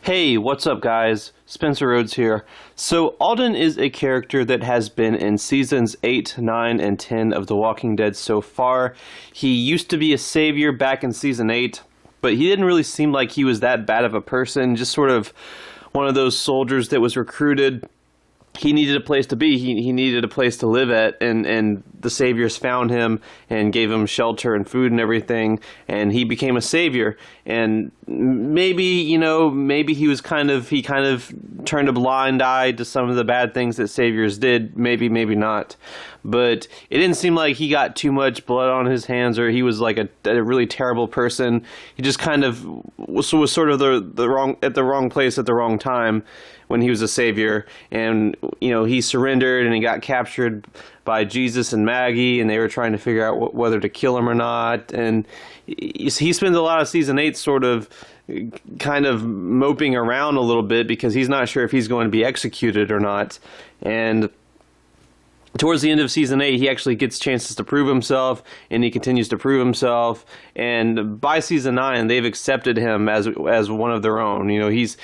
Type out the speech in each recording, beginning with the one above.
Hey, what's up guys? Spencer Rhodes here. So Alden is a character that has been in seasons 8, 9, and 10 of The Walking Dead so far. He used to be a savior back in season 8, but he didn't really seem like he was that bad of a person, just sort of one of those soldiers that was recruited. He needed a place to be. He needed a place to live at, and the saviors found him and gave him shelter and food and everything, and he became a savior. And maybe, maybe he kind of turned a blind eye to some of the bad things that saviors did. Maybe not. But it didn't seem like he got too much blood on his hands, or he was like a really terrible person. He just kind of was sort of the wrong place at the wrong time when he was a savior. And he surrendered and he got captured by Jesus and Maggie, and they were trying to figure out whether to kill him or not. And he spends a lot of season 8 sort of kind of moping around a little bit because he's not sure if he's going to be executed or not. And towards the end of season 8, he actually gets chances to prove himself, and he continues to prove himself. And by season 9, they've accepted him as one of their own. He's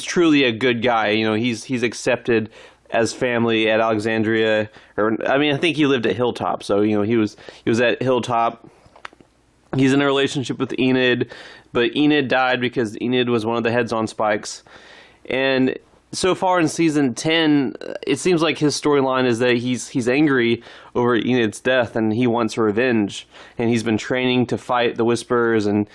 truly a good guy. He's accepted as family at Alexandria, I think he lived at Hilltop, so he was at Hilltop. He's in a relationship with Enid, but Enid died because Enid was one of the heads on spikes. And so far in season 10, it seems like his storyline is that he's angry over Enid's death and he wants revenge. And he's been training to fight the Whisperers, and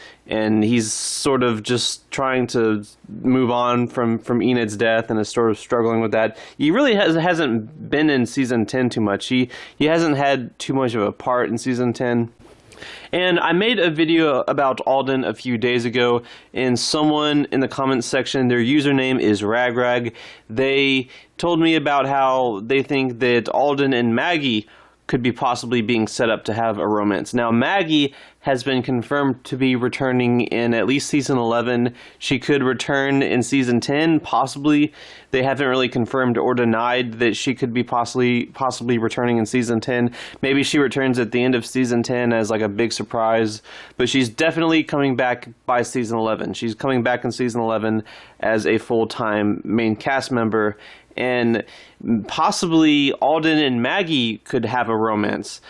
he's sort of just trying to move on from Enid's death and is sort of struggling with that. He really hasn't been in season 10 too much. He hasn't had too much of a part in season 10. And I made a video about Alden a few days ago, and someone in the comments section, their username is Ragrag, they told me about how they think that Alden and Maggie could be possibly being set up to have a romance. Now, Maggie has been confirmed to be returning in at least season 11. She could return in season 10, possibly. They haven't really confirmed or denied that she could be possibly returning in season 10. Maybe she returns at the end of season 10 as like a big surprise, but she's definitely coming back by season 11. She's coming back in season 11 as a full-time main cast member, and possibly Alden and Maggie could have a romance.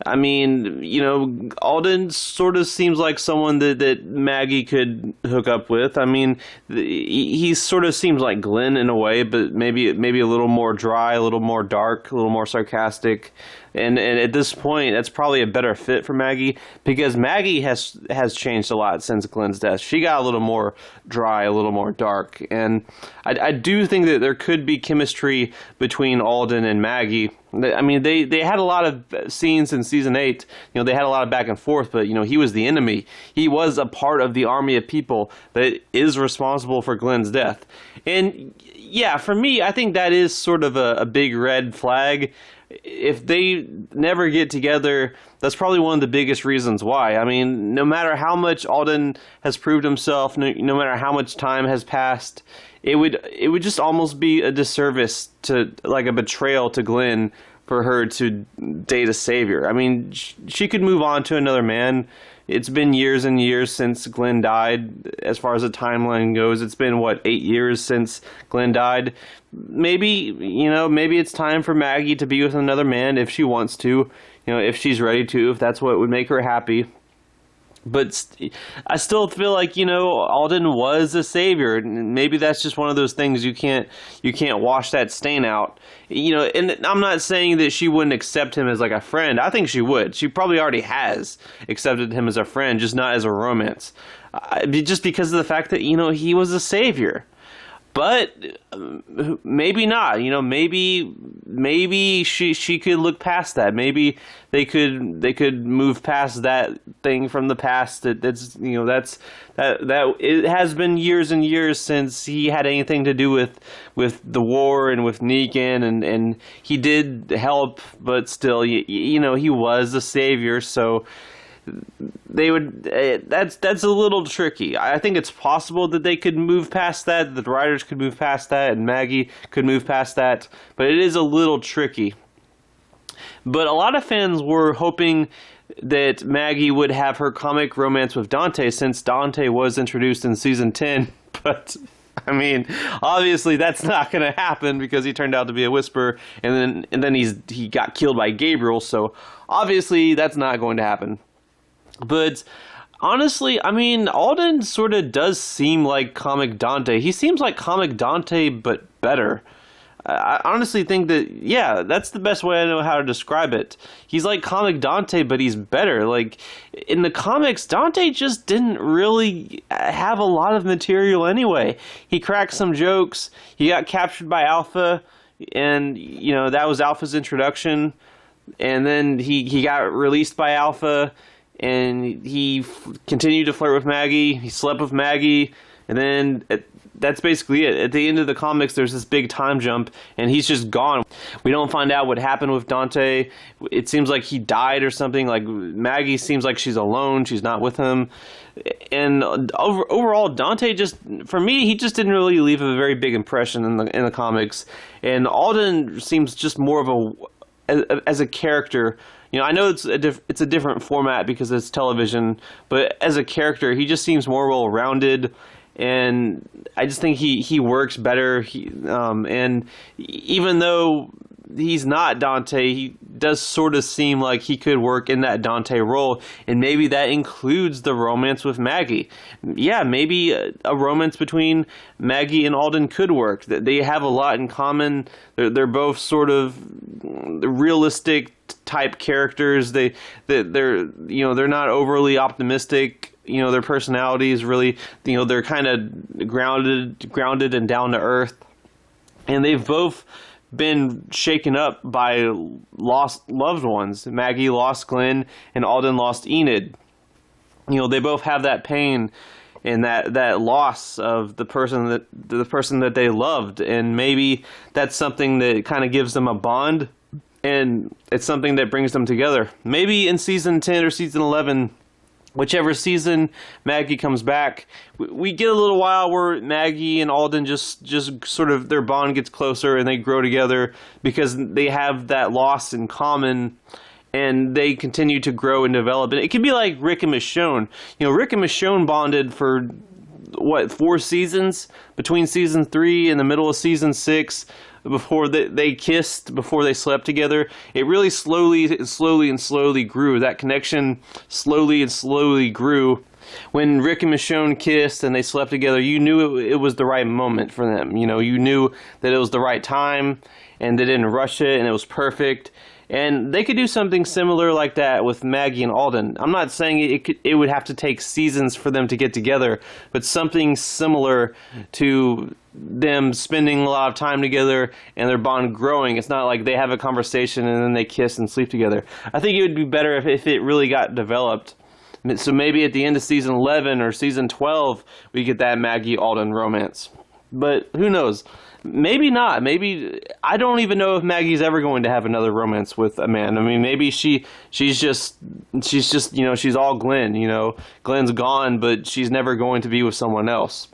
I mean, Alden sort of seems like someone that Maggie could hook up with. I mean, he sort of seems like Glenn in a way, but maybe a little more dry, a little more dark, a little more sarcastic. And at this point, that's probably a better fit for Maggie, because Maggie has changed a lot since Glenn's death. She got a little more dry, a little more dark. And I do think that there could be chemistry between Alden and Maggie. I mean, they had a lot of scenes in season 8. They had a lot of back and forth, but, he was the enemy. He was a part of the army of people that is responsible for Glenn's death. And, yeah, for me, I think that is sort of a big red flag. If they never get together, that's probably one of the biggest reasons why. I mean, no matter how much Alden has proved himself, no matter how much time has passed, it would just almost be a disservice to, like, a betrayal to Glenn for her to date a savior. I mean, she could move on to another man. It's been years and years since Glenn died. As far as the timeline goes, it's been, 8 years since Glenn died. Maybe it's time for Maggie to be with another man if she wants to, if she's ready to, if that's what would make her happy. But I still feel like, Alden was a savior, and maybe that's just one of those things you can't wash that stain out. And I'm not saying that she wouldn't accept him as like a friend. I think she would. She probably already has accepted him as a friend, just not as a romance. Just because of the fact that, he was a savior. But maybe not. Maybe she could look past that. Maybe they could move past that thing from the past. That it has been years and years since he had anything to do with the war and with Negan, and he did help, but still, he was a savior. So they would that's a little tricky. I think it's possible that they could move past that, the writers could move past that, and Maggie could move past that, but it is a little tricky. But a lot of fans were hoping that Maggie would have her comic romance with Dante, since Dante was introduced in season 10, But I mean, obviously that's not going to happen because he turned out to be a Whisper, and then he got killed by Gabriel. So obviously that's not going to happen. But honestly, I mean, Alden sort of does seem like comic Dante. He seems like comic Dante, but better. I honestly think that, yeah, that's the best way I know how to describe it. He's like comic Dante, but he's better. Like, in the comics, Dante just didn't really have a lot of material anyway. He cracked some jokes, he got captured by Alpha, and, you know, that was Alpha's introduction, and then he got released by Alpha, and he continued to flirt with Maggie, he slept with Maggie, and then that's basically it. At the end of the comics, there's this big time jump, and he's just gone. We don't find out what happened with Dante. It seems like he died or something. Like, Maggie seems like she's alone. She's not with him. And overall, Dante just, for me, he just didn't really leave a very big impression in the comics. And Alden seems just more of as a character. You know, I know it's a different format because it's television, but as a character, he just seems more well-rounded. And I just think he works better. And even though he's not Dante, he does sort of seem like he could work in that Dante role. And maybe that includes the romance with Maggie. Yeah, maybe a romance between Maggie and Alden could work. They have a lot in common. They're both sort of realistic type characters. They're not overly optimistic. You know, their personality is really, you know, they're kind of grounded and down to earth. And they've both been shaken up by lost loved ones. Maggie lost Glenn, and Alden lost Enid. You know, they both have that pain and that loss of the person that they loved. And maybe that's something that kind of gives them a bond, and it's something that brings them together. Maybe in season 10 or season 11, whichever season Maggie comes back, we get a little while where Maggie and Alden just sort of, their bond gets closer and they grow together because they have that loss in common, and they continue to grow and develop. And it could be like Rick and Michonne. You know, Rick and Michonne bonded for, 4 seasons? Between season 3 and the middle of season 6, before they kissed, before they slept together. It really slowly grew. That connection slowly grew. When Rick and Michonne kissed and they slept together, you knew it was the right moment for them. You know, you knew that it was the right time, and they didn't rush it, and it was perfect. And they could do something similar like that with Maggie and Alden. I'm not saying it would have to take seasons for them to get together, but something similar to them spending a lot of time together and their bond growing. It's not like they have a conversation and then they kiss and sleep together. I think it would be better if it really got developed. So maybe at the end of season 11 or season 12, we get that Maggie-Alden romance. But who knows? Maybe not. Maybe, I don't even know if Maggie's ever going to have another romance with a man. I mean, maybe she's just, you know, she's all Glenn, you know. Glenn's gone, but she's never going to be with someone else.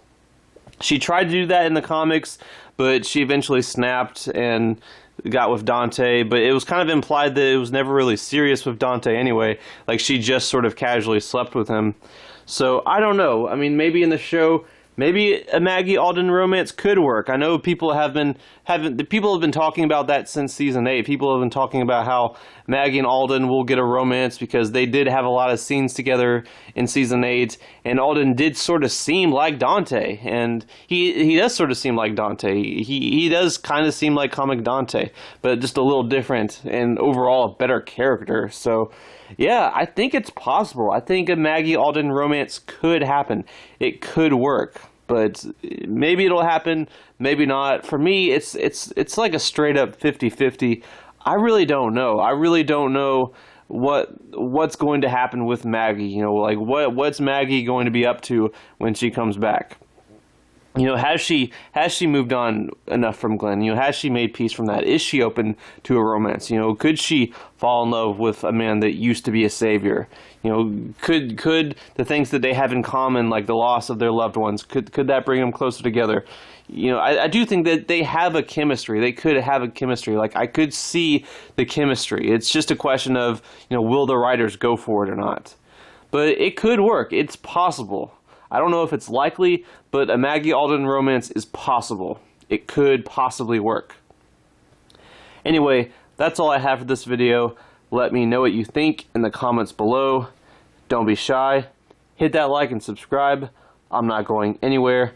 She tried to do that in the comics, but she eventually snapped and got with Dante. But it was kind of implied that it was never really serious with Dante anyway. Like, she just sort of casually slept with him. So, I don't know. I mean, maybe in the show, maybe a Maggie-Alden romance could work. I know people have been talking about that since season 8. People have been talking about how Maggie and Alden will get a romance because they did have a lot of scenes together in season 8, and Alden did sort of seem like Dante, and he does sort of seem like Dante. He does kind of seem like comic Dante, but just a little different, and overall a better character. So yeah, I think it's possible. I think a Maggie-Alden romance could happen. It could work, but maybe it'll happen, maybe not. For me, it's like a straight up 50-50. I really don't know. I really don't know what's going to happen with Maggie. You know, like what's Maggie going to be up to when she comes back? You know, has she moved on enough from Glenn? You know, has she made peace from that? Is she open to a romance? You know, could she fall in love with a man that used to be a savior? You know, could the things that they have in common, like the loss of their loved ones, could that bring them closer together? You know, I do think that they have a chemistry. They could have a chemistry. Like, I could see the chemistry. It's just a question of, you know, will the writers go for it or not? But it could work. It's possible. I don't know if it's likely, but a Maggie Alden romance is possible. It could possibly work. Anyway, that's all I have for this video. Let me know what you think in the comments below. Don't be shy. Hit that like and subscribe. I'm not going anywhere.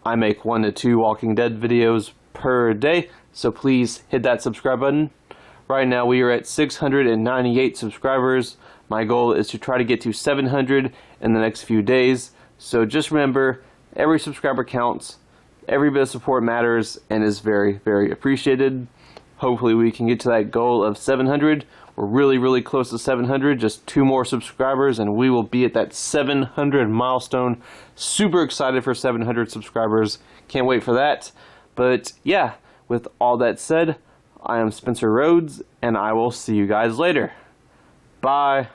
I make 1 to 2 Walking Dead videos per day, so please hit that subscribe button. Right now we are at 698 subscribers. My goal is to try to get to 700 in the next few days. So just remember, every subscriber counts. Every bit of support matters and is very, very appreciated. Hopefully we can get to that goal of 700. We're really, really close to 700. Just 2 more subscribers and we will be at that 700 milestone. Super excited for 700 subscribers. Can't wait for that. But yeah, with all that said, I am Spencer Rhodes, and I will see you guys later. Bye.